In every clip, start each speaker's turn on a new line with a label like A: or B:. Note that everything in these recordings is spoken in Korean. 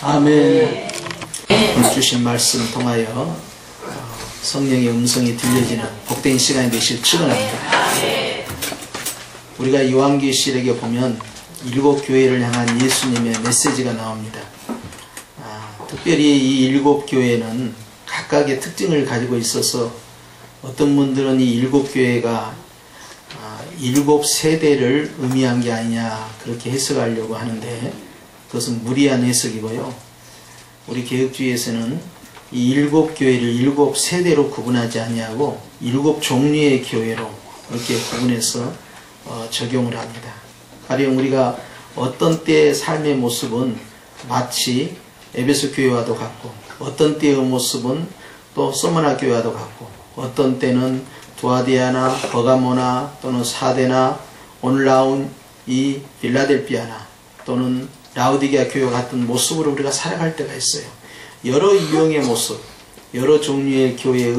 A: 아멘. 오늘 주신 말씀 통하여 성령의 음성이 들려지는 복된 시간이 되실 축원합니다. 우리가 요한계시록에 보면 7 교회를 향한 예수님의 메시지가 나옵니다. 특별히 이 7 교회는 각각의 특징을 가지고 있어서 어떤 분들은 이 7 교회가 7 세대를 의미한 게 아니냐 그렇게 해석하려고 하는데 그것은 무리한 해석이고요. 우리 개혁주의에서는 이 7 교회를 7 세대로 구분하지 아니하고 7 종류의 교회로 이렇게 구분해서 적용을 합니다. 가령 우리가 어떤 때의 삶의 모습은 마치 에베소 교회와도 같고 어떤 때의 모습은 또 소머나 교회와도 같고 어떤 때는 두아디아나 버가모나 또는 사데나 오늘 나온 이 필라델피아나 또는 라우디게아 교회와 같은 모습으로 우리가 살아갈 때가 있어요. 여러 유형의 모습, 여러 종류의 교회의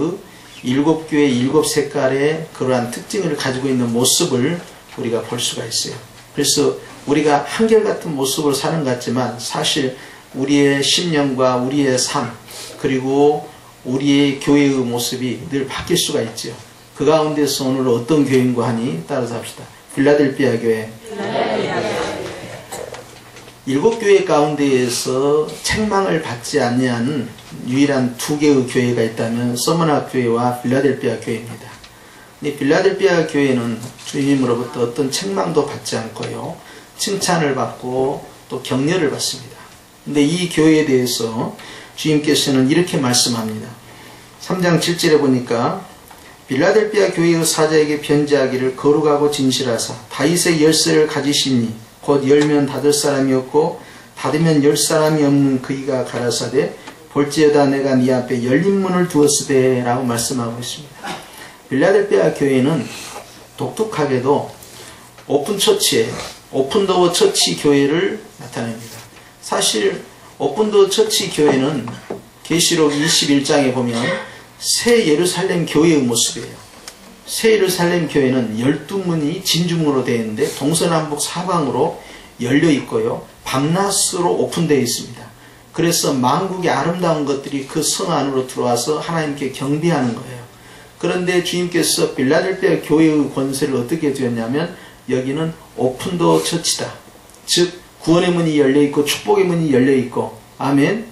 A: 7 교회 7 색깔의 그러한 특징을 가지고 있는 모습을 우리가 볼 수가 있어요. 그래서 우리가 한결같은 모습으로 사는 것 같지만 사실 우리의 신념과 우리의 삶 그리고 우리의 교회의 모습이 늘 바뀔 수가 있죠. 그 가운데서 오늘 어떤 교회인가 하니 따라서 합시다. 필라델피아 교회. 7 교회 가운데에서 책망을 받지 아니하는 유일한 2개의 교회가 있다면 서머나 교회와 필라델피아 교회입니다. 근데 필라델피아 교회는 주님으로부터 어떤 책망도 받지 않고요. 칭찬을 받고 또 격려를 받습니다. 근데 이 교회에 대해서 주님께서는 이렇게 말씀합니다. 3장 7절에 보니까 필라델피아 교회의 사자에게 편지하기를 거룩하고 진실하사 다윗의 열쇠를 가지시니 곧 열면 닫을 사람이 없고 닫으면 열 사람이 없는 그이가 가라사대 볼지어다 내가 네 앞에 열린 문을 두었으되 라고 말씀하고 있습니다. 필라델피아 교회는 독특하게도 오픈처치예요. 오픈도어 처치 교회를 나타냅니다. 사실 오픈도어 처치 교회는 계시록 21장에 보면 새 예루살렘 교회의 모습이에요. 새 예루살렘 교회는 12문이 진주문으로 되어 있는데 동서남북 사방으로 열려 있고요. 밤낮으로 오픈되어 있습니다. 그래서 만국의 아름다운 것들이 그 성 안으로 들어와서 하나님께 경배하는 거예요. 그런데 주님께서 필라델피아 교회의 권세를 어떻게 주었냐면 여기는 오픈도어 처치다. 즉 구원의 문이 열려있고 축복의 문이 열려있고 아멘.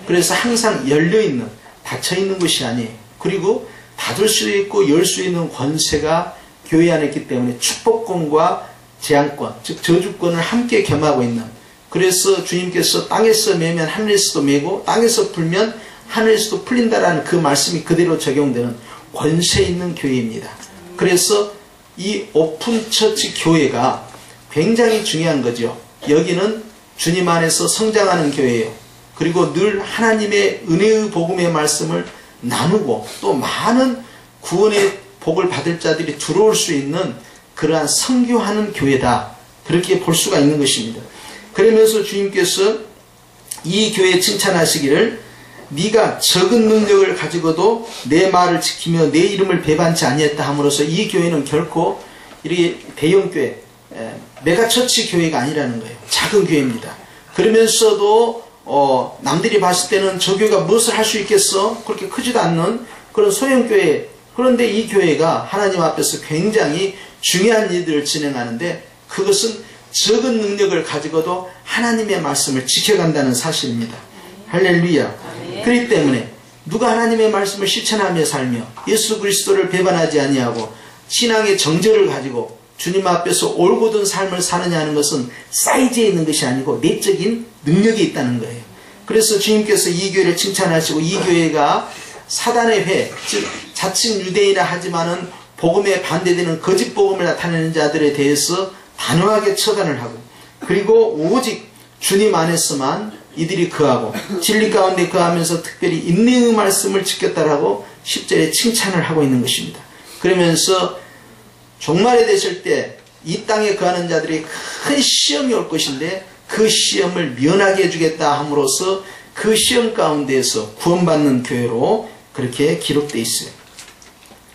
A: 그래서 항상 열려있는 닫혀있는 것이 아니에요. 그리고 닫을 수 있고 열 수 있는 권세가 교회 안에 있기 때문에 축복권과 재앙권, 즉 저주권을 함께 겸하고 있는, 그래서 주님께서 땅에서 매면 하늘에서도 매고 땅에서 풀면 하늘에서도 풀린다라는 그 말씀이 그대로 적용되는 권세 있는 교회입니다. 그래서 이 오픈처치 교회가 굉장히 중요한 거죠. 여기는 주님 안에서 성장하는 교회예요. 그리고 늘 하나님의 은혜의 복음의 말씀을 나누고 또 많은 구원의 복을 받을 자들이 들어올 수 있는 그러한 선교하는 교회다, 그렇게 볼 수가 있는 것입니다. 그러면서 주님께서 이 교회에 칭찬하시기를 네가 적은 능력을 가지고도 내 말을 지키며 내 이름을 배반치 아니했다 함으로써 이 교회는 결코 이렇게 대형교회, 메가처치 교회가 아니라는 거예요. 작은 교회입니다. 그러면서도 남들이 봤을 때는 저 교회가 무엇을 할 수 있겠어? 그렇게 크지도 않는 그런 소형교회. 그런데 이 교회가 하나님 앞에서 굉장히 중요한 일들을 진행하는데, 그것은 적은 능력을 가지고도 하나님의 말씀을 지켜간다는 사실입니다. 할렐루야. 그렇기 때문에 누가 하나님의 말씀을 실천하며 살며 예수 그리스도를 배반하지 아니하고 신앙의 정절을 가지고 주님 앞에서 올곧은 삶을 사느냐 하는 것은 사이즈에 있는 것이 아니고 내적인 능력이 있다는 거예요. 그래서 주님께서 이 교회를 칭찬하시고 이 교회가 사단의 회, 즉 자칭 유대인이라 하지만은 복음에 반대되는 거짓 복음을 나타내는 자들에 대해서 단호하게 처단을 하고, 그리고 오직 주님 안에서만 이들이 거하고 진리 가운데 거하면서 특별히 인내의 말씀을 지켰다라고 10절에 칭찬을 하고 있는 것입니다. 그러면서 종말에 되실 때 이 땅에 거하는 자들이 큰 시험이 올 것인데 그 시험을 면하게 해주겠다 함으로써 그 시험 가운데에서 구원받는 교회로 그렇게 기록되어 있어요.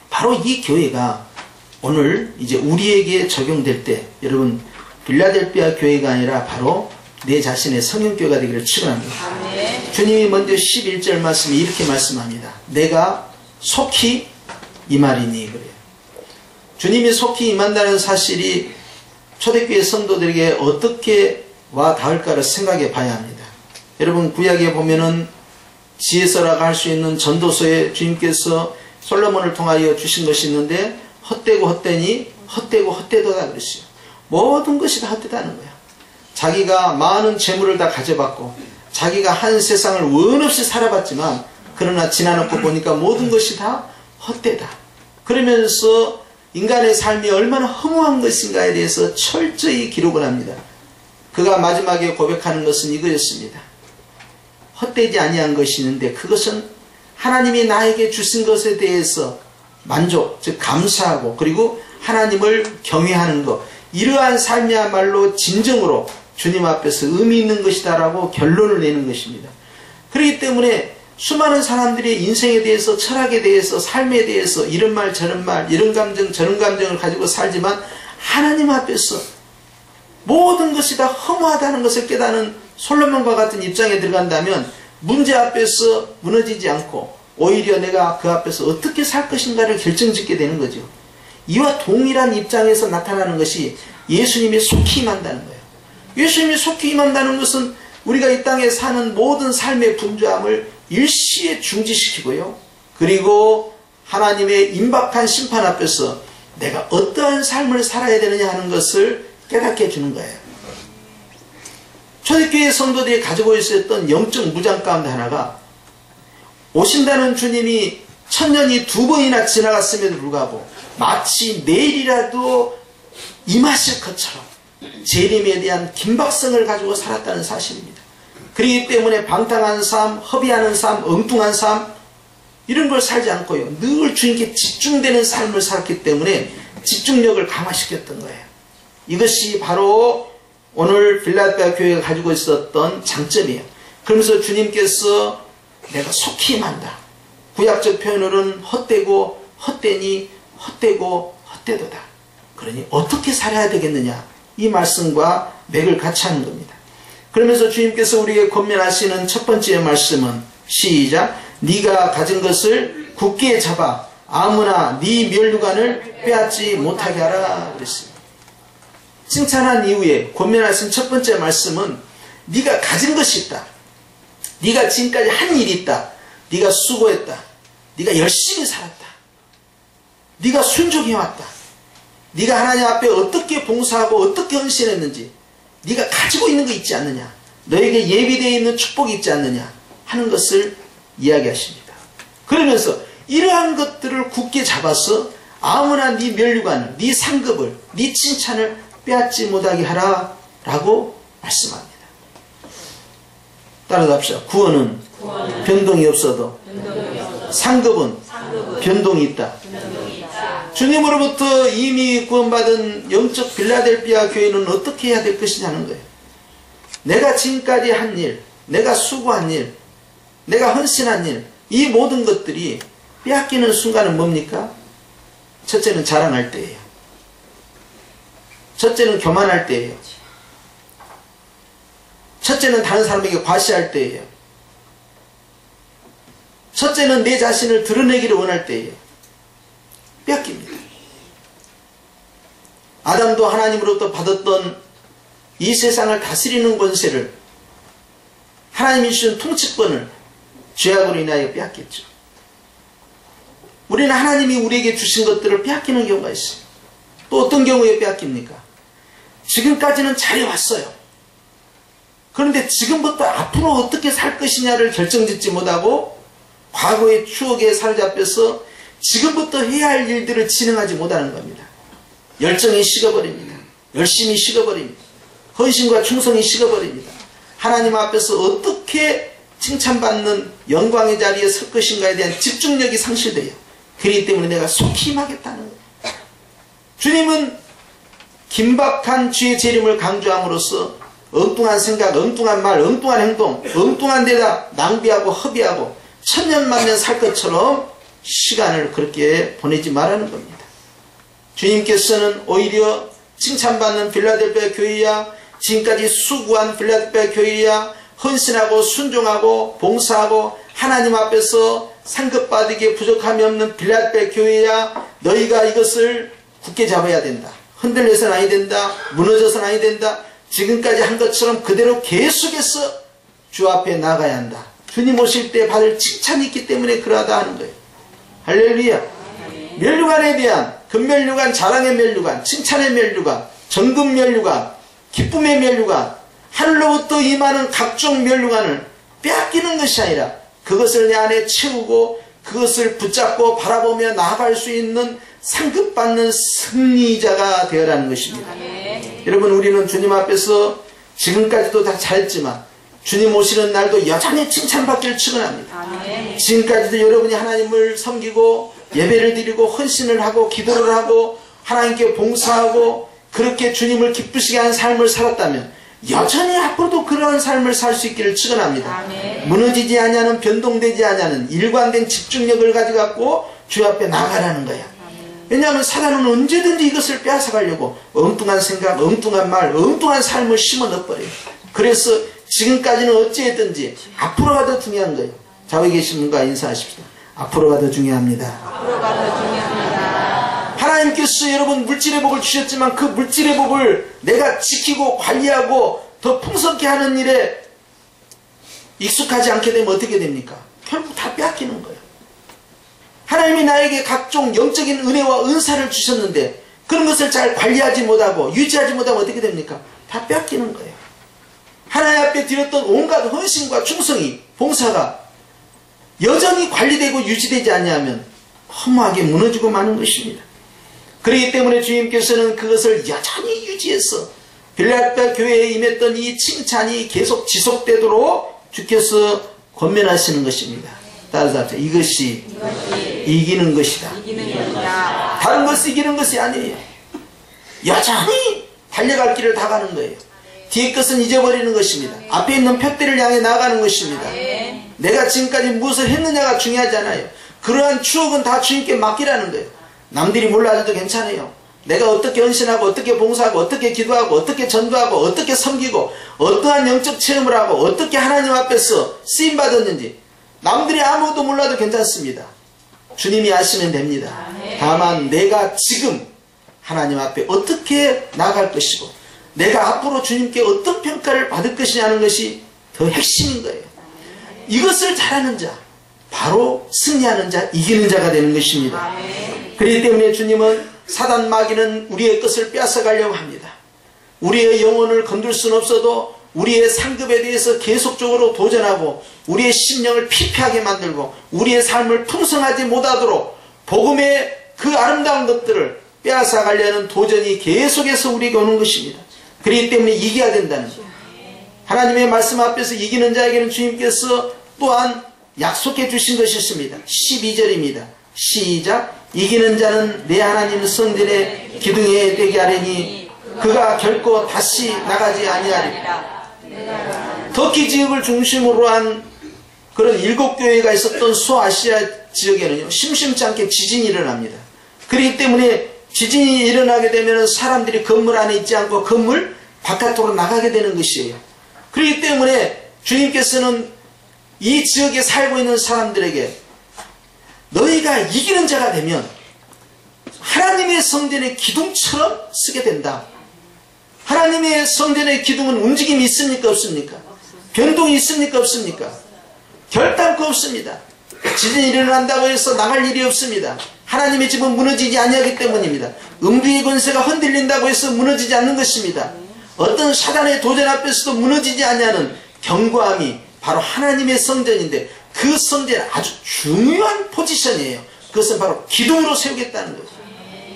A: 바로 이 교회가 오늘 이제 우리에게 적용될 때, 여러분 빌라델피아 교회가 아니라 바로 내 자신의 성령교회가 되기를 축원합니다. 주님이 먼저 11절 말씀에 이렇게 말씀합니다. 내가 속히 임하리니. 그래요. 주님이 속히 임한다는 사실이 초대교회 성도들에게 어떻게 와 닿을까를 생각해 봐야 합니다. 여러분 구약에 보면은 지혜서라고 할 수 있는 전도서에 주님께서 솔로몬을 통하여 주신 것이 있는데, 헛되고 헛되니 헛되고 헛되도다 그랬어요. 모든 것이 다 헛되다는 거야. 자기가 많은 재물을 다 가져봤고 자기가 한 세상을 원 없이 살아봤지만 그러나 지나놓고 보니까 모든 것이 다 헛되다. 그러면서 인간의 삶이 얼마나 허무한 것인가에 대해서 철저히 기록을 합니다. 그가 마지막에 고백하는 것은 이거였습니다. 헛되지 아니한 것이 있는데 그것은 하나님이 나에게 주신 것에 대해서 만족, 즉 감사하고 그리고 하나님을 경외하는 것, 이러한 삶이야말로 진정으로 주님 앞에서 의미 있는 것이다 라고 결론을 내는 것입니다. 그렇기 때문에 수많은 사람들이 인생에 대해서, 철학에 대해서, 삶에 대해서 이런 말 저런 말, 이런 감정 저런 감정을 가지고 살지만 하나님 앞에서 모든 것이 다 허무하다는 것을 깨닫는 솔로몬과 같은 입장에 들어간다면 문제 앞에서 무너지지 않고 오히려 내가 그 앞에서 어떻게 살 것인가를 결정짓게 되는 거죠. 이와 동일한 입장에서 나타나는 것이 예수님이 속히 임한다는 거예요. 예수님이 속히 임한다는 것은 우리가 이 땅에 사는 모든 삶의 분주함을 일시에 중지시키고요. 그리고 하나님의 임박한 심판 앞에서 내가 어떠한 삶을 살아야 되느냐 하는 것을 깨닫게 해주는 거예요. 초대교회 성도들이 가지고 있었던 영적 무장 가운데 하나가 오신다는 주님이 천년이 2번이나 지나갔음에도 불구하고 마치 내일이라도 임하실 것처럼 재림에 대한 긴박성을 가지고 살았다는 사실입니다. 그렇기 때문에 방탕한 삶, 허비하는 삶, 엉뚱한 삶 이런 걸 살지 않고요. 늘 주님께 집중되는 삶을 살았기 때문에 집중력을 강화시켰던 거예요. 이것이 바로 오늘 빌라델피아 교회가 가지고 있었던 장점이에요. 그러면서 주님께서 내가 속히 임한다. 구약적 표현으로는 헛되고 헛되니 헛되고 헛되도다. 그러니 어떻게 살아야 되겠느냐. 이 말씀과 맥을 같이 하는 겁니다. 그러면서 주님께서 우리에게 권면하시는 첫 번째 말씀은 시작. 네가 가진 것을 굳게 잡아 아무나 네 면류관을 빼앗지 못하게 하라 그랬습니다. 칭찬한 이후에 권면하신 첫 번째 말씀은 네가 가진 것이 있다. 네가 지금까지 한 일이 있다. 네가 수고했다. 네가 열심히 살았다. 네가 순종해왔다. 네가 하나님 앞에 어떻게 봉사하고 어떻게 헌신했는지 네가 가지고 있는 거 있지 않느냐, 너에게 예비되어 있는 축복이 있지 않느냐 하는 것을 이야기하십니다. 그러면서 이러한 것들을 굳게 잡아서 아무나 네 면류관을, 네 상급을, 네 칭찬을 빼앗지 못하게 하라 라고 말씀합니다. 따라잡시다. 구원은 변동이 없어도 상급은 변동이 있다. 주님으로부터 이미 구원받은 영적 빌라델피아 교회는 어떻게 해야 될 것이냐는 거예요. 내가 지금까지 한 일, 내가 수고한 일, 내가 헌신한 일, 이 모든 것들이 빼앗기는 순간은 뭡니까? 첫째는 자랑할 때예요. 첫째는 교만할 때예요. 첫째는 다른 사람에게 과시할 때예요. 첫째는 내 자신을 드러내기를 원할 때예요. 빼앗깁니다. 아담도 하나님으로부터 받았던 이 세상을 다스리는 권세를, 하나님이 주신 통치권을 죄악으로 인하여 빼앗겼죠. 우리는 하나님이 우리에게 주신 것들을 빼앗기는 경우가 있어요. 또 어떤 경우에 빼앗깁니까? 지금까지는 잘해왔어요. 그런데 지금부터 앞으로 어떻게 살 것이냐를 결정짓지 못하고 과거의 추억에 사로잡혀서 지금부터 해야 할 일들을 진행하지 못하는 겁니다. 열정이 식어버립니다. 열심이 식어버립니다. 헌신과 충성이 식어버립니다. 하나님 앞에서 어떻게 칭찬받는 영광의 자리에 설 것인가에 대한 집중력이 상실돼요. 그렇기 때문에 내가 속히 임하겠다는 거예요. 주님은 긴박한 주의 재림을 강조함으로써 엉뚱한 생각, 엉뚱한 말, 엉뚱한 행동, 엉뚱한 데다 낭비하고 허비하고 천년만년 살 것처럼 시간을 그렇게 보내지 말라는 겁니다. 주님께서는 오히려 칭찬받는 빌라델피아 교회야, 지금까지 수고한 빌라델피아 교회야, 헌신하고 순종하고 봉사하고 하나님 앞에서 상급받기에 부족함이 없는 빌라델피아 교회야, 너희가 이것을 굳게 잡아야 된다. 흔들려서는 아니 된다. 무너져서는 아니 된다. 지금까지 한 것처럼 그대로 계속해서 주 앞에 나가야 한다. 주님 오실 때 받을 칭찬이 있기 때문에 그러하다 하는 거예요. 할렐루야. 면류관에 대한 금면류관, 자랑의 면류관, 칭찬의 면류관, 정금 면류관, 기쁨의 면류관, 하늘로부터 임하는 각종 면류관을 빼앗기는 것이 아니라 그것을 내 안에 채우고 그것을 붙잡고 바라보며 나아갈 수 있는 상급받는 승리자가 되어라는 것입니다. 여러분, 우리는 주님 앞에서 지금까지도 다 잘했지만 주님 오시는 날도 여전히 칭찬받기를 축원합니다. 지금까지도 여러분이 하나님을 섬기고 예배를 드리고 헌신을 하고 기도를 하고 하나님께 봉사하고 그렇게 주님을 기쁘시게 하는 삶을 살았다면 여전히 앞으로도 그러한 삶을 살 수 있기를 축원합니다. 무너지지 아니하는, 변동되지 아니하는 일관된 집중력을 가지고 주 앞에 나가라는 거야. 왜냐하면 사단은 언제든지 이것을 빼앗아가려고 엉뚱한 생각, 엉뚱한 말, 엉뚱한 삶을 심어 넣어버려요. 그래서 지금까지는 어찌했든지 앞으로가 더 중요한 거예요. 좌우에 계신 분과 인사하십시다. 앞으로가 더 중요합니다. 앞으로가 더 중요합니다. 하나님께서 여러분 물질의 복을 주셨지만 그 물질의 복을 내가 지키고 관리하고 더 풍성케 하는 일에 익숙하지 않게 되면 어떻게 됩니까? 결국 다 빼앗기는 거예요. 하나님이 나에게 각종 영적인 은혜와 은사를 주셨는데 그런 것을 잘 관리하지 못하고 유지하지 못하면 어떻게 됩니까? 다 빼앗기는 거예요. 하나님 앞에 드렸던 온갖 헌신과 충성이, 봉사가 여전히 관리되고 유지되지 않냐면 허무하게 무너지고 마는 것입니다. 그렇기 때문에 주님께서는 그것을 여전히 유지해서 빌라델피아 교회에 임했던 이 칭찬이 계속 지속되도록 주께서 권면하시는 것입니다. 따라서 이것이 이기는 것이다. 다른 것을 이기는 것이 아니에요. 여전히 달려갈 길을 다 가는 거예요. 뒤에 것은 잊어버리는 것입니다. 앞에 있는 표대를 향해 나아가는 것입니다. 내가 지금까지 무엇을 했느냐가 중요하지 않아요. 그러한 추억은 다 주님께 맡기라는 거예요. 남들이 몰라줘도 괜찮아요. 내가 어떻게 헌신하고 어떻게 봉사하고 어떻게 기도하고 어떻게 전도하고 어떻게 섬기고 어떠한 영적 체험을 하고 어떻게 하나님 앞에서 쓰임받았는지 남들이 아무것도 몰라도 괜찮습니다. 주님이 아시면 됩니다. 다만 내가 지금 하나님 앞에 어떻게 나아갈 것이고 내가 앞으로 주님께 어떤 평가를 받을 것이냐는 것이 더 핵심인 거예요. 이것을 잘하는 자, 바로 승리하는 자, 이기는 자가 되는 것입니다. 그렇기 때문에 주님은 사단 마귀는 우리의 것을 빼앗아가려고 합니다. 우리의 영혼을 건들 수는 없어도 우리의 상급에 대해서 계속적으로 도전하고 우리의 심령을 피폐하게 만들고 우리의 삶을 풍성하지 못하도록 복음의 그 아름다운 것들을 빼앗아가려는 도전이 계속해서 우리에게 오는 것입니다. 그렇기 때문에 이겨야 된다는 거예요. 하나님의 말씀 앞에서 이기는 자에게는 주님께서 또한 약속해 주신 것이 있습니다. 12절입니다. 시작. 이기는 자는 내 하나님 성전의 기둥에 되게 하려니 그가 결코 다시 나가지 아니하리라. 터키 지역을 중심으로 한 그런 7교회가 있었던 소아시아 지역에는요, 심심치 않게 지진이 일어납니다. 그렇기 때문에 지진이 일어나게 되면 사람들이 건물 안에 있지 않고 건물 바깥으로 나가게 되는 것이에요. 그렇기 때문에 주님께서는 이 지역에 살고 있는 사람들에게 너희가 이기는 자가 되면 하나님의 성전의 기둥처럼 쓰게 된다. 하나님의 성전의 기둥은 움직임이 있습니까? 없습니까? 변동이 있습니까? 없습니까? 결단코 없습니다. 지진이 일어난다고 해서 나갈 일이 없습니다. 하나님의 집은 무너지지 아니하기 때문입니다. 음부의 권세가 흔들린다고 해서 무너지지 않는 것입니다. 어떤 사단의 도전 앞에서도 무너지지 아니하는 견고함이 바로 하나님의 성전인데 그 성전은 아주 중요한 포지션이에요. 그것은 바로 기둥으로 세우겠다는 거죠.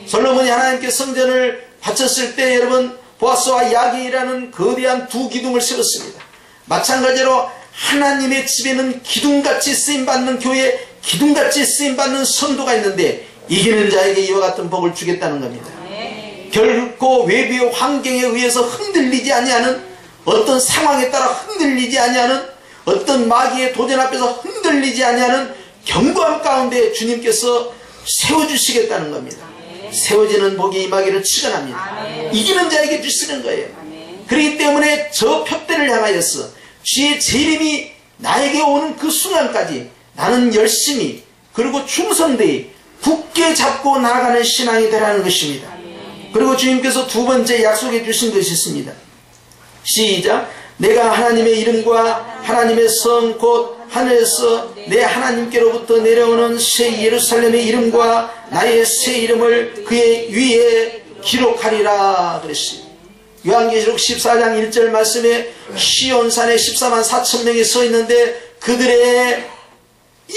A: 솔로몬이 하나님께 성전을 바쳤을 때 여러분 보아스와 야긴이라는 거대한 두 기둥을 세웠습니다. 마찬가지로 하나님의 집에는 기둥같이 쓰임받는 교회, 기둥같이 쓰임받는 성도가 있는데 이기는 자에게 이와 같은 복을 주겠다는 겁니다. 결코 외부의 환경에 의해서 흔들리지 아니하는, 어떤 상황에 따라 흔들리지 아니하는, 어떤 마귀의 도전 앞에서 흔들리지 아니하는 견고함 가운데 주님께서 세워주시겠다는 겁니다. 세워지는 복이 임하기를 축원합니다. 이기는 자에게 주시는 거예요. 그렇기 때문에 저 표대를 향하여서 주의 재림이 나에게 오는 그 순간까지 나는 열심히 그리고 충성되이 굳게 잡고 나아가는 신앙이 되라는 것입니다. 그리고 주님께서 두 번째 약속해 주신 것이 있습니다. 시작. 내가 하나님의 이름과 하나님의 성 곧 하늘에서 내 하나님께로부터 내려오는 새 예루살렘의 이름과 나의 새 이름을 그의 위에 기록하리라 그랬습니다. 요한계시록 14장 1절 말씀에 시온산에 14만 4천 명이 서 있는데 그들의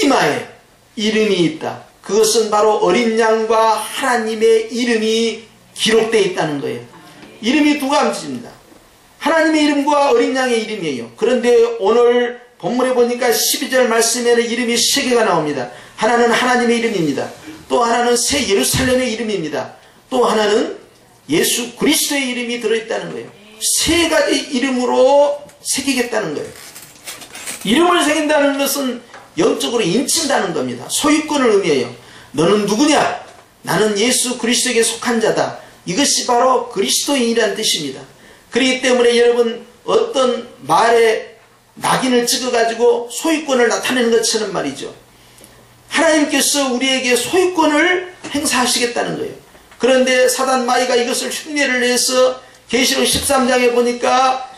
A: 이마에 이름이 있다. 그것은 바로 어린 양과 하나님의 이름이 기록되어 있다는 거예요. 이름이 두 가지입니다. 하나님의 이름과 어린 양의 이름이에요. 그런데 오늘 본문에 보니까 12절 말씀에는 이름이 세 개가 나옵니다. 하나는 하나님의 이름입니다. 또 하나는 새 예루살렘의 이름입니다. 또 하나는 예수 그리스도의 이름이 들어있다는 거예요. 세 가지 이름으로 새기겠다는 거예요. 이름을 새긴다는 것은 영적으로 인친다는 겁니다. 소유권을 의미해요. 너는 누구냐? 나는 예수 그리스도에게 속한 자다. 이것이 바로 그리스도인이라는 뜻입니다. 그렇기 때문에 여러분 어떤 말에 낙인을 찍어가지고 소유권을 나타내는 것처럼 말이죠. 하나님께서 우리에게 소유권을 행사하시겠다는 거예요. 그런데 사단 마귀가 이것을 흉내를 내서 계시록 13장에 보니까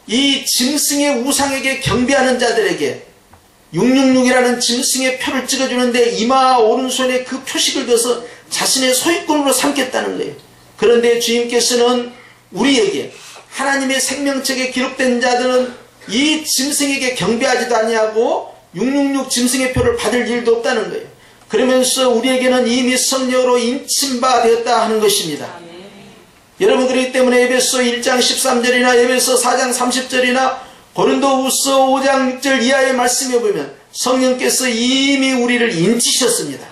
A: 이 짐승의 우상에게 경배하는 자들에게 666이라는 짐승의 표를 찍어주는데 이마 오른손에 그 표식을 둬서 자신의 소유권으로 삼겠다는 거예요. 그런데 주님께서는 우리에게 하나님의 생명책에 기록된 자들은 이 짐승에게 경배하지도 아니하고 666 짐승의 표를 받을 일도 없다는 거예요. 그러면서 우리에게는 이미 성령으로 인침바 되었다 하는 것입니다. 여러분 그렇기 때문에 에베소 1장 13절이나 에베소 4장 30절이나 고린도후서 5장 6절 이하의 말씀에 보면 성령께서 이미 우리를 인치셨습니다.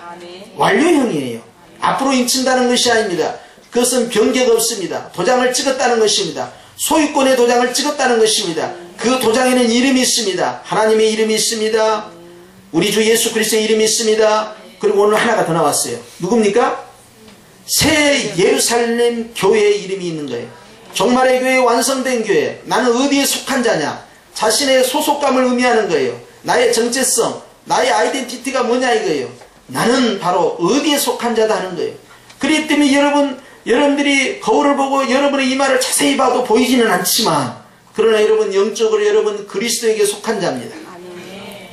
A: 완료형이에요. 앞으로 인친다는 것이 아닙니다. 그것은 변개가 없습니다. 도장을 찍었다는 것입니다. 소유권의 도장을 찍었다는 것입니다. 그 도장에는 이름이 있습니다. 하나님의 이름이 있습니다. 우리 주 예수 그리스도의 이름이 있습니다. 그리고 오늘 하나가 더 나왔어요. 누굽니까? 새 예루살렘 교회의 이름이 있는 거예요. 종말의 교회, 완성된 교회. 나는 어디에 속한 자냐? 자신의 소속감을 의미하는 거예요. 나의 정체성, 나의 아이덴티티가 뭐냐 이거예요. 나는 바로 어디에 속한 자다 하는 거예요. 그렇기 때문에 여러분들이 거울을 보고 여러분의 이마를 자세히 봐도 보이지는 않지만 그러나 여러분 영적으로 여러분 그리스도에게 속한 자입니다.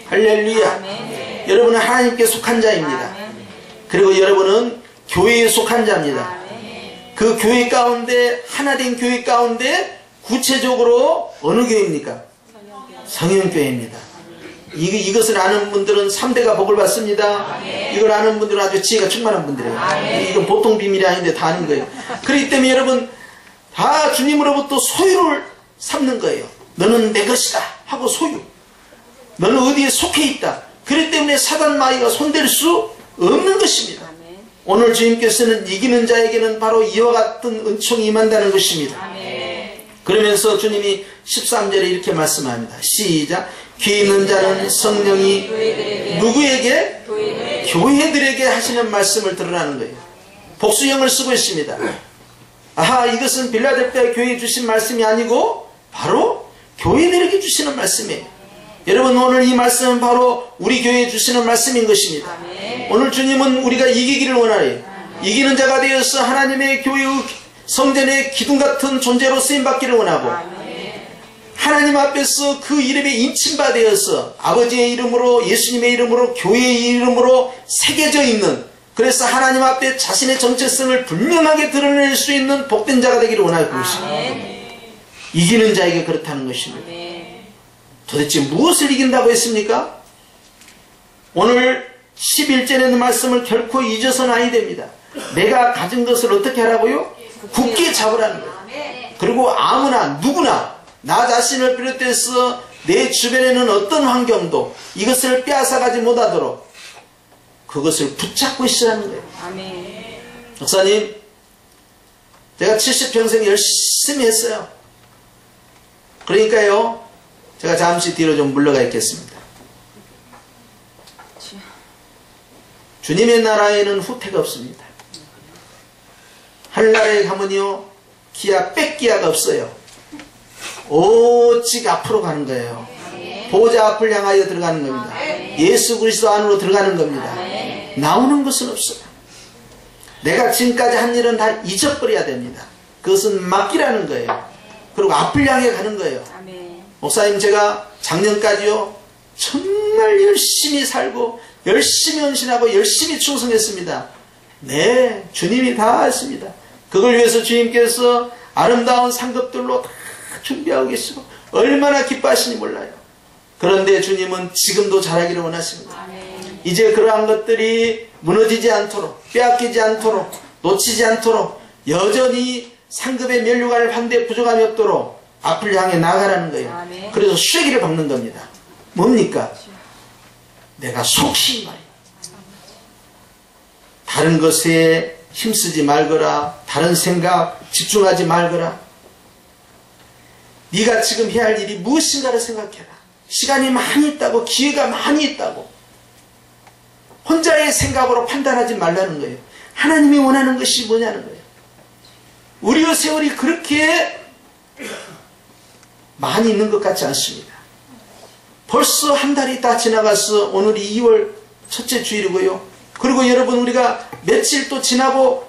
A: 할렐루야. 여러분은 하나님께 속한 자입니다. 그리고 여러분은 교회에 속한 자입니다. 그 교회 가운데, 하나된 교회 가운데 구체적으로 어느 교회입니까? 성현교회입니다. 이것을 아는 분들은 3대가 복을 받습니다. 이걸 아는 분들은 아주 지혜가 충만한 분들이에요. 이건 보통 비밀이 아닌데 다 아는 거예요. 그렇기 때문에 여러분 다 주님으로부터 소유를 삼는 거예요. 너는 내 것이다 하고 소유. 너는 어디에 속해 있다. 그렇기 때문에 사단 마귀가 손댈 수 없는 것입니다. 오늘 주님께서는 이기는 자에게는 바로 이와 같은 은총이 임한다는 것입니다. 그러면서 주님이 13절에 이렇게 말씀합니다. 시작. 귀 있는 자는 성령이 누구에게? 교회들에게 하시는 말씀을 들으라는 거예요. 복수형을 쓰고 있습니다. 아하, 이것은 빌라델피아 교회에 주신 말씀이 아니고 바로 교회들에게 주시는 말씀이에요. 여러분, 오늘 이 말씀은 바로 우리 교회에 주시는 말씀인 것입니다. 오늘 주님은 우리가 이기기를 원하래요. 이기는 자가 되어서 하나님의 교회의 성전의 기둥같은 존재로 쓰임받기를 원하고, 하나님 앞에서 그 이름에 인침바 되어서 아버지의 이름으로, 예수님의 이름으로, 교회의 이름으로 새겨져 있는, 그래서 하나님 앞에 자신의 정체성을 분명하게 드러낼 수 있는 복된 자가 되기를 원하고 있습니다. 이기는 자에게 그렇다는 것입니다. 도대체 무엇을 이긴다고 했습니까? 오늘 11절에 있는 말씀을 결코 잊어서는 아니 됩니다. 내가 가진 것을 어떻게 하라고요? 굳게 잡으라는 거예요. 그리고 아무나 누구나 나 자신을 비롯해서 내 주변에는 어떤 환경도 이것을 빼앗아가지 못하도록 그것을 붙잡고 있으라는 거예요. 목사님, 제가 70평생 열심히 했어요. 그러니까요, 제가 잠시 뒤로 좀 물러가 있겠습니다. 주님의 나라에는 후퇴가 없습니다. 하늘나라에 가면요, 기아 뺏기아가 없어요. 오직 앞으로 가는 거예요. 보좌 앞을 향하여 들어가는 겁니다. 예수 그리스도 안으로 들어가는 겁니다. 나오는 것은 없어요. 내가 지금까지 한 일은 다 잊어버려야 됩니다. 그것은 맡기라는 거예요. 그리고 앞을 향해 가는 거예요. 목사님, 제가 작년까지요 정말 열심히 살고 열심히 헌신하고 열심히 충성했습니다. 네, 주님이 다 했습니다. 그걸 위해서 주님께서 아름다운 상급들로 다 준비하고 계시고 얼마나 기뻐하시니 몰라요. 그런데 주님은 지금도 잘하기를 원하십니다. 이제 그러한 것들이 무너지지 않도록, 빼앗기지 않도록, 놓치지 않도록 여전히 상급의 면류관을 판데 부족함이 없도록 앞을 향해 나가라는 거예요. 그래서 쇠기를 박는 겁니다. 뭡니까? 내가 속히 말이야. 다른 것에 힘쓰지 말거라. 다른 생각 집중하지 말거라. 네가 지금 해야 할 일이 무엇인가를 생각해라. 시간이 많이 있다고, 기회가 많이 있다고 혼자의 생각으로 판단하지 말라는 거예요. 하나님이 원하는 것이 뭐냐는 거예요. 우리의 세월이 그렇게 많이 있는 것 같지 않습니다. 벌써 한 달이 다 지나가서 오늘이 2월 첫째 주일이고요. 그리고 여러분, 우리가 며칠 또 지나고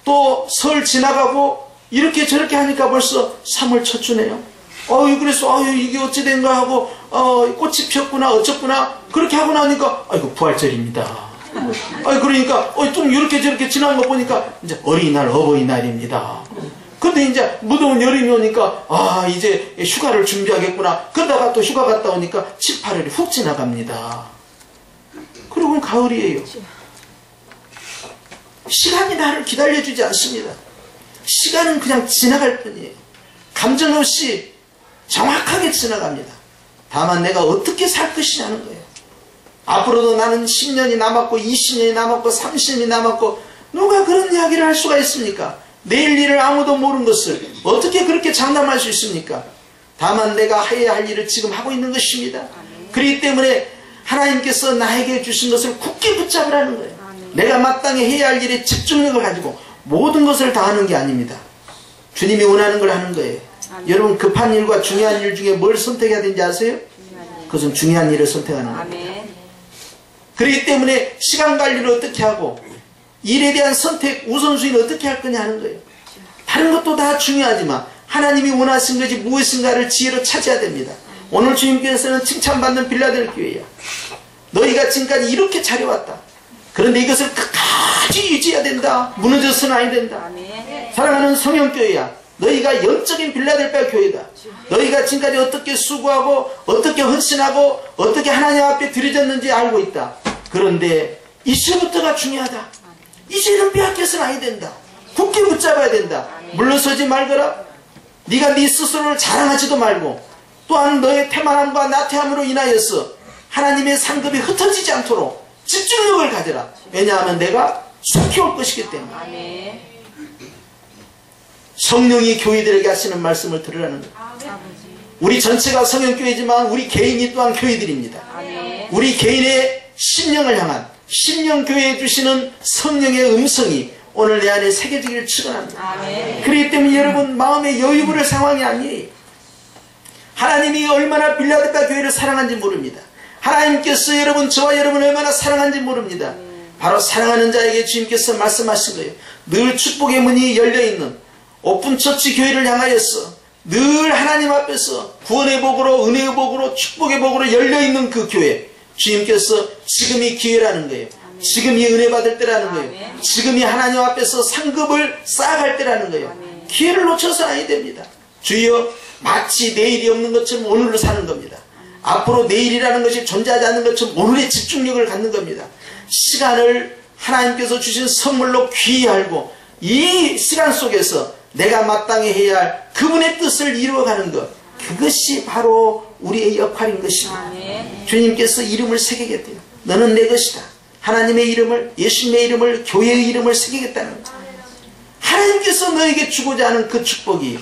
A: 또 설 지나가고 이렇게 저렇게 하니까 벌써 3월 첫 주네요. 그래서 이게 어찌 된가 하고 꽃이 폈구나 어쩌구나 그렇게 하고 나니까 아이고 부활절입니다. 그러니까 좀 이렇게 저렇게 지난 거 보니까 이제 어린이날 어버이날입니다. 근데 이제 무더운 여름이 오니까 이제 휴가를 준비하겠구나. 그러다가 또 휴가 갔다 오니까 7, 8월이 훅 지나갑니다. 그리고 가을이에요. 시간이 나를 기다려주지 않습니다. 시간은 그냥 지나갈 뿐이에요. 감정 없이 정확하게 지나갑니다. 다만 내가 어떻게 살 것이냐는 거예요. 앞으로도 나는 10년이 남았고 20년이 남았고 30년이 남았고 누가 그런 이야기를 할 수가 있습니까? 내일 일을 아무도 모르는 것을 어떻게 그렇게 장담할 수 있습니까? 다만 내가 해야 할 일을 지금 하고 있는 것입니다. 그렇기 때문에 하나님께서 나에게 주신 것을 굳게 붙잡으라는 거예요. 내가 마땅히 해야 할 일에 집중력을 가지고 모든 것을 다 하는 게 아닙니다. 주님이 원하는 걸 하는 거예요. 여러분, 급한 일과 중요한 일 중에 뭘 선택해야 되는지 아세요? 그것은 중요한 일을 선택하는 겁니다. 그렇기 때문에 시간 관리를 어떻게 하고 일에 대한 선택, 우선순위를 어떻게 할 거냐 하는 거예요. 다른 것도 다 중요하지만 하나님이 원하신 것이 무엇인가를 지혜로 찾아야 됩니다. 오늘 주님께서는 칭찬받는 빌라델 교회야. 너희가 지금까지 이렇게 잘해왔다. 그런데 이것을 끝까지 유지해야 된다. 무너져서는 아니 된다. 사랑하는 성령교회야, 너희가 영적인 빌라델피아 교회다. 너희가 지금까지 어떻게 수고하고 어떻게 헌신하고 어떻게 하나님 앞에 드려졌는지 알고 있다. 그런데 이제부터가 중요하다. 이제는 빼앗겨서는 아니 된다. 굳게 붙잡아야 된다. 물러서지 말거라. 네가 네 스스로를 자랑하지도 말고, 또한 너의 태만함과 나태함으로 인하여서 하나님의 상급이 흩어지지 않도록 집중력을 가져라. 왜냐하면 내가 속히 올 것이기 때문에. 성령이 교회들에게 하시는 말씀을 들으라는 거예요. 우리 전체가 성령교회지만 우리 개인이 또한 교회들입니다. 우리 개인의 심령을 향한 심령교회에 주시는 성령의 음성이 오늘 내 안에 새겨지기를 축원합니다. 그렇기 때문에 여러분, 마음에 여유 부릴 상황이 아니에요. 하나님이 얼마나 빌라델피아 교회를 사랑한지 모릅니다. 하나님께서 여러분, 저와 여러분을 얼마나 사랑한지 모릅니다. 바로 사랑하는 자에게 주님께서 말씀하신 거예요. 늘 축복의 문이 열려있는 오픈처치 교회를 향하여서 늘 하나님 앞에서 구원의 복으로, 은혜의 복으로, 축복의 복으로 열려있는 그 교회, 주님께서 지금이 기회라는 거예요. 지금이 은혜 받을 때라는 거예요. 지금이 하나님 앞에서 상급을 쌓아갈 때라는 거예요. 기회를 놓쳐서는 아니 됩니다. 주여, 마치 내일이 없는 것처럼 오늘로 사는 겁니다. 앞으로 내일이라는 것이 존재하지 않는 것처럼 오늘의 집중력을 갖는 겁니다. 시간을 하나님께서 주신 선물로 귀히 알고 이 시간 속에서 내가 마땅히 해야 할 그분의 뜻을 이루어가는 것, 그것이 바로 우리의 역할인 것입니다. 주님께서 이름을 새기겠대요. 너는 내 것이다. 하나님의 이름을, 예수님의 이름을, 교회의 이름을 새기겠다는 것. 하나님께서 너에게 주고자 하는 그 축복이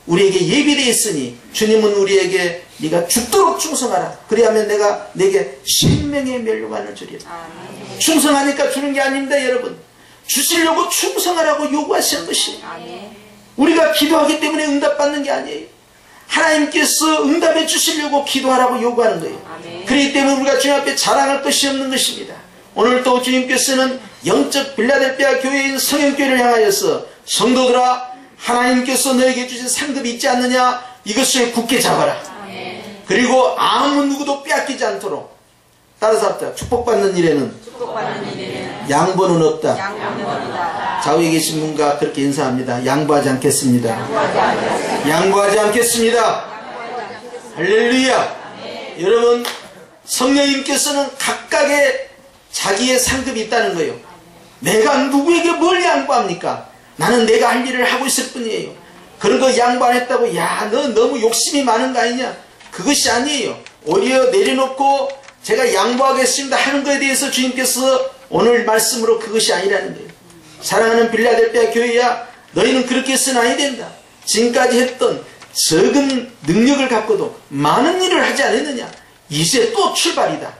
A: 우리에게 예비되어 있으니 주님은 우리에게 네가 죽도록 충성하라. 그리하면 내가 내게 생명의 멸류관을 주리라. 충성하니까 주는 게 아닙니다, 여러분. 주시려고 충성하라고 요구하시는 것이에요. 우리가 기도하기 때문에 응답받는 게 아니에요. 하나님께서 응답해 주시려고 기도하라고 요구하는 거예요. 그렇기 때문에 우리가 주님 앞에 자랑할 것이 없는 것입니다. 오늘 또 주님께서는 영적 빌라델피아 교회인 성령교회를 향하여서 성도들아, 하나님께서 너에게 주신 상급이 있지 않느냐, 이것을 굳게 잡아라. 그리고 아무 누구도 빼앗기지 않도록. 따라서 합시다. 축복받는 일에는 양보는 없다. 좌우에 계신 분과 그렇게 인사합니다. 양보하지 않겠습니다. 양보하지 않겠습니다. 할렐루야. 여러분, 성령님께서는 각각의 자기의 상급이 있다는 거예요. 내가 누구에게 뭘 양보합니까? 나는 내가 할 일을 하고 있을 뿐이에요. 그런 거 양보 안 했다고, 야, 너 너무 욕심이 많은 거 아니냐? 그것이 아니에요. 오히려 내려놓고 제가 양보하겠습니다 하는 것에 대해서 주님께서 오늘 말씀으로 그것이 아니라는 거예요. 사랑하는 빌라델피아 교회야, 너희는 그렇게 해서는 아니 된다. 지금까지 했던 적은 능력을 갖고도 많은 일을 하지 않았느냐? 이제 또 출발이다.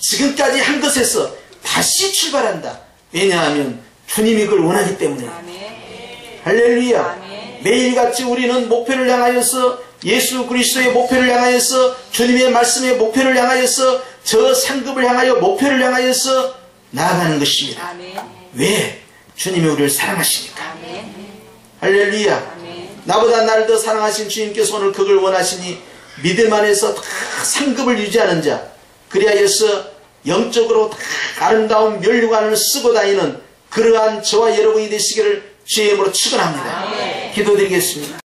A: 지금까지 한 것에서 다시 출발한다. 왜냐하면 주님이 그걸 원하기 때문에. 할렐루야. 매일같이 우리는 목표를 향하여서, 예수 그리스도의 목표를 향하여서, 주님의 말씀의 목표를 향하여서, 저 상급을 향하여 목표를 향하여서 나아가는 것입니다. 왜? 주님이 우리를 사랑하시니까. 할렐루야. 나보다 나를 더 사랑하신 주님께서 오늘 그걸 원하시니 믿음 안에서 다 상급을 유지하는 자, 그리하여서 영적으로 다 아름다운 멸류관을 쓰고 다니는 그러한 저와 여러분이 되시기를 주의 이름으로 축원합니다. 기도드리겠습니다.